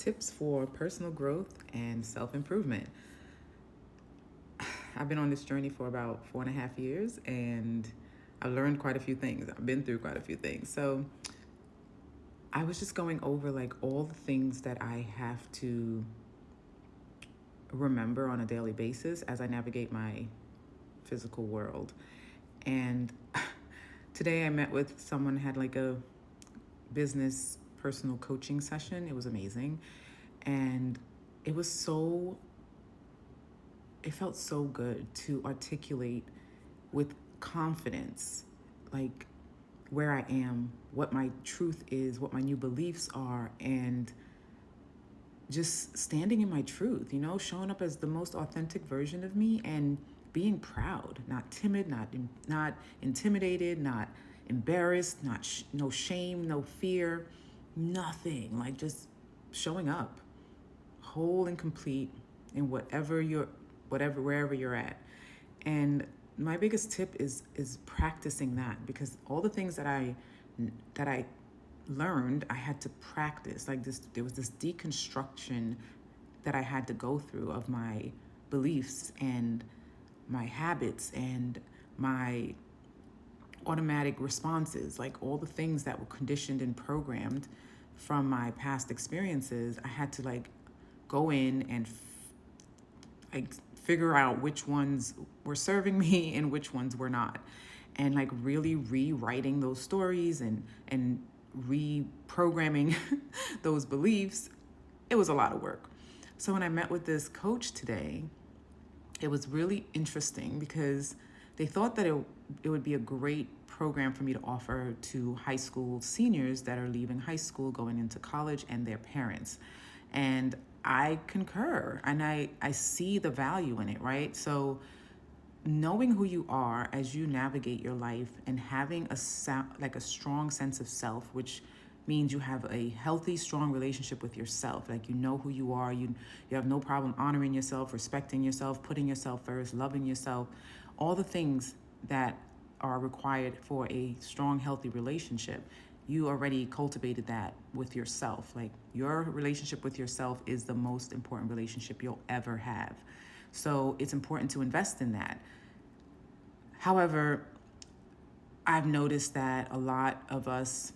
tips for personal growth and self-improvement. I've been on this journey for about 4.5 years, and I've learned quite a few things. I've been through quite a few things. So I was just going over like all the things that I have to remember on a daily basis as I navigate my physical world. And today I met with someone, had like a business personal coaching session. It was amazing. And it was so, it felt so good to articulate with confidence, like where I am, what my truth is, what my new beliefs are, and just standing in my truth, showing up as the most authentic version of me and being proud, not timid, not intimidated, not embarrassed, no shame, no fear, nothing. Like just showing up whole and complete in wherever you're at. And my biggest tip is practicing that, because all the things that I learned, I had to practice. Like there was this deconstruction that I had to go through of my beliefs and my habits and my automatic responses, like all the things that were conditioned and programmed from my past experiences. I had to like go in and figure out which ones were serving me and which ones were not, and like really rewriting those stories and reprogramming those beliefs. It was a lot of work. So when I met with this coach today, it was really interesting because they thought that it would be a great program for me to offer to high school seniors that are leaving high school, going into college, and their parents. And I concur, and I see the value in it, right? So knowing who you are as you navigate your life and having a strong sense of self, which means you have a healthy, strong relationship with yourself. Like you know who you are, you have no problem honoring yourself, respecting yourself, putting yourself first, loving yourself, all the things that are required for a strong, healthy relationship. You already cultivated that with yourself. Like your relationship with yourself is the most important relationship you'll ever have. So it's important to invest in that. However, I've noticed that a lot of us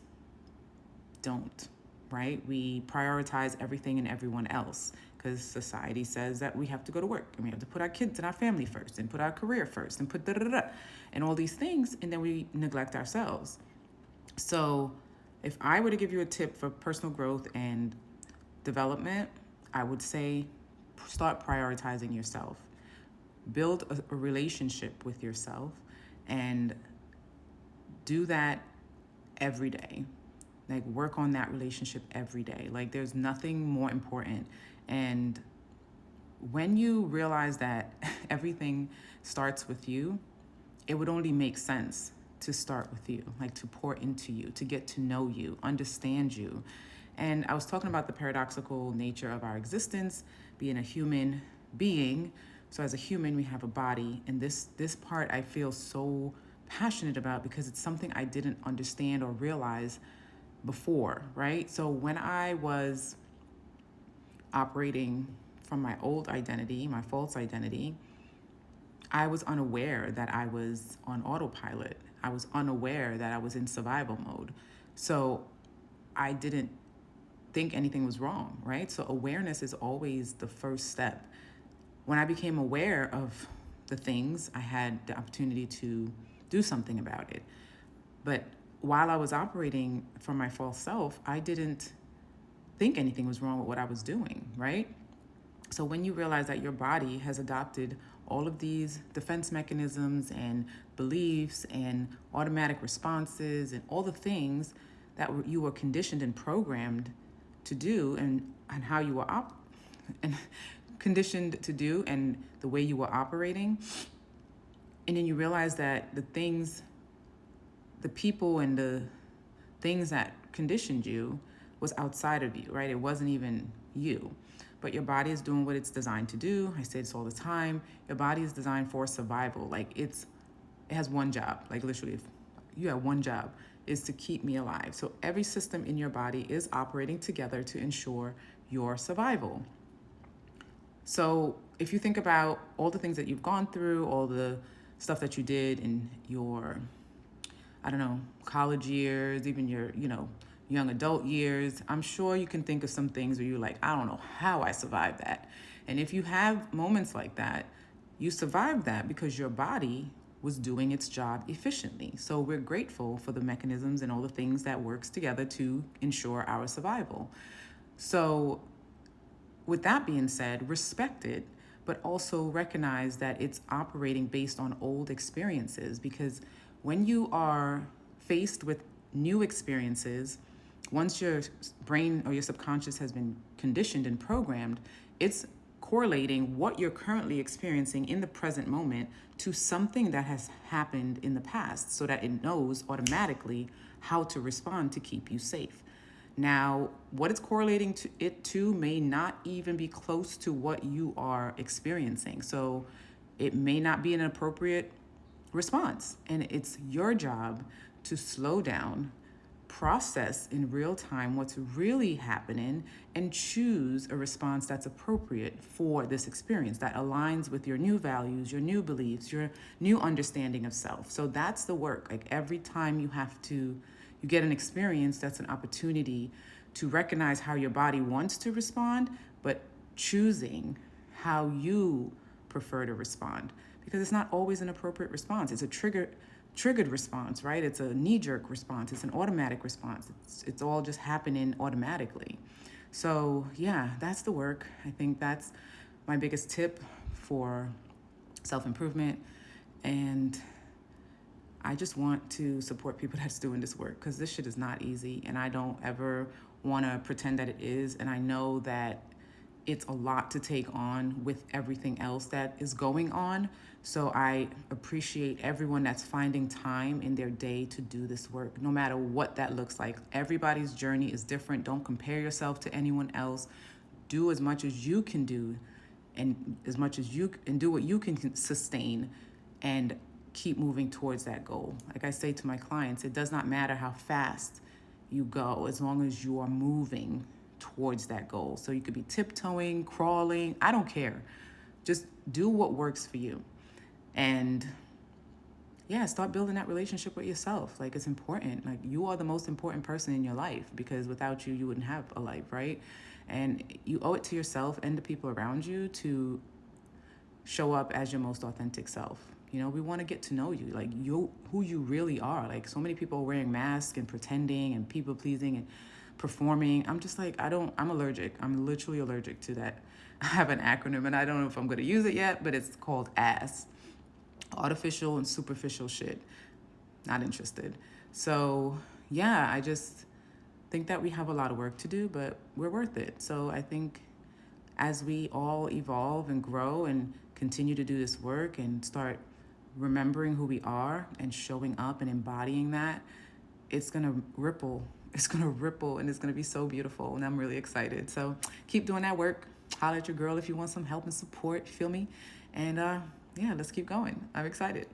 don't, right? We prioritize everything and everyone else because society says that we have to go to work and we have to put our kids and our family first and put our career first and put and all these things, and then we neglect ourselves. So if I were to give you a tip for personal growth and development, I would say start prioritizing yourself. Build a relationship with yourself and do that every day. Like work on that relationship every day. Like there's nothing more important. And when you realize that everything starts with you, it would only make sense to start with you, like to pour into you, to get to know you, understand you. And I was talking about the paradoxical nature of our existence, being a human being. So as a human, we have a body. And this part I feel so passionate about because it's something I didn't understand or realize before, right? So when I was operating from my old identity, my false identity, I was unaware that I was on autopilot. I was unaware that I was in survival mode. So I didn't think anything was wrong, right? So awareness is always the first step. When I became aware of the things, I had the opportunity to do something about it. But while I was operating from my false self, I didn't think anything was wrong with what I was doing, right? So when you realize that your body has adopted all of these defense mechanisms and beliefs and automatic responses and all the things that you were conditioned and programmed to do, and how you were and conditioned to do, and the way you were operating, and then you realize that the people and the things that conditioned you was outside of you, right? It wasn't even you. But your body is doing what it's designed to do. I say this all the time. Your body is designed for survival. Like it has one job. Like literally, if you have one job. is to keep me alive. So every system in your body is operating together to ensure your survival. So if you think about all the things that you've gone through, all the stuff that you did in your, I don't know, college years, even your, young adult years, I'm sure you can think of some things where you're like, I don't know how I survived that. And if you have moments like that, you survived that because your body was doing its job efficiently. So we're grateful for the mechanisms and all the things that works together to ensure our survival. So with that being said, respect it, but also recognize that it's operating based on old experiences, because when you are faced with new experiences, once your brain or your subconscious has been conditioned and programmed, it's correlating what you're currently experiencing in the present moment to something that has happened in the past, so that it knows automatically how to respond to keep you safe. Now, what it's correlating to it to may not even be close to what you are experiencing. So it may not be an appropriate response. And it's your job to slow down, process in real time what's really happening, and choose a response that's appropriate for this experience, that aligns with your new values, your new beliefs, your new understanding of self. So that's the work. Like every time you get an experience, that's an opportunity to recognize how your body wants to respond, but choosing how you prefer to respond. Because it's not always an appropriate response. It's a triggered response, right? It's a knee-jerk response. It's an automatic response. It's all just happening automatically. So yeah, that's the work. I think that's my biggest tip for self-improvement. And I just want to support people that's doing this work, because this shit is not easy, and I don't ever want to pretend that it is. And I know that it's a lot to take on with everything else that is going on. So I appreciate everyone that's finding time in their day to do this work, no matter what that looks like. Everybody's journey is different. Don't compare yourself to anyone else. Do as much as you can do, and do what you can sustain, and keep moving towards that goal. Like I say to my clients, it does not matter how fast you go, as long as you are moving towards that goal. So you could be tiptoeing, crawling, I don't care. Just do what works for you. And yeah, start building that relationship with yourself. Like, it's important. Like, you are the most important person in your life, because without you, you wouldn't have a life, right? And you owe it to yourself and the people around you to show up as your most authentic self. We want to get to know you, like who you really are. Like, so many people are wearing masks and pretending and people pleasing and performing. I'm just like, I'm allergic. I'm literally allergic to that. I have an acronym, and I don't know if I'm going to use it yet, but it's called ASS. Artificial and superficial shit. Not interested. So yeah, I just think that we have a lot of work to do, but we're worth it. So I think as we all evolve and grow and continue to do this work and start remembering who we are and showing up and embodying that, it's going to ripple. It's going to ripple, and it's going to be so beautiful. And I'm really excited. So keep doing that work. Holler at your girl if you want some help and support. Feel me? And yeah, let's keep going. I'm excited.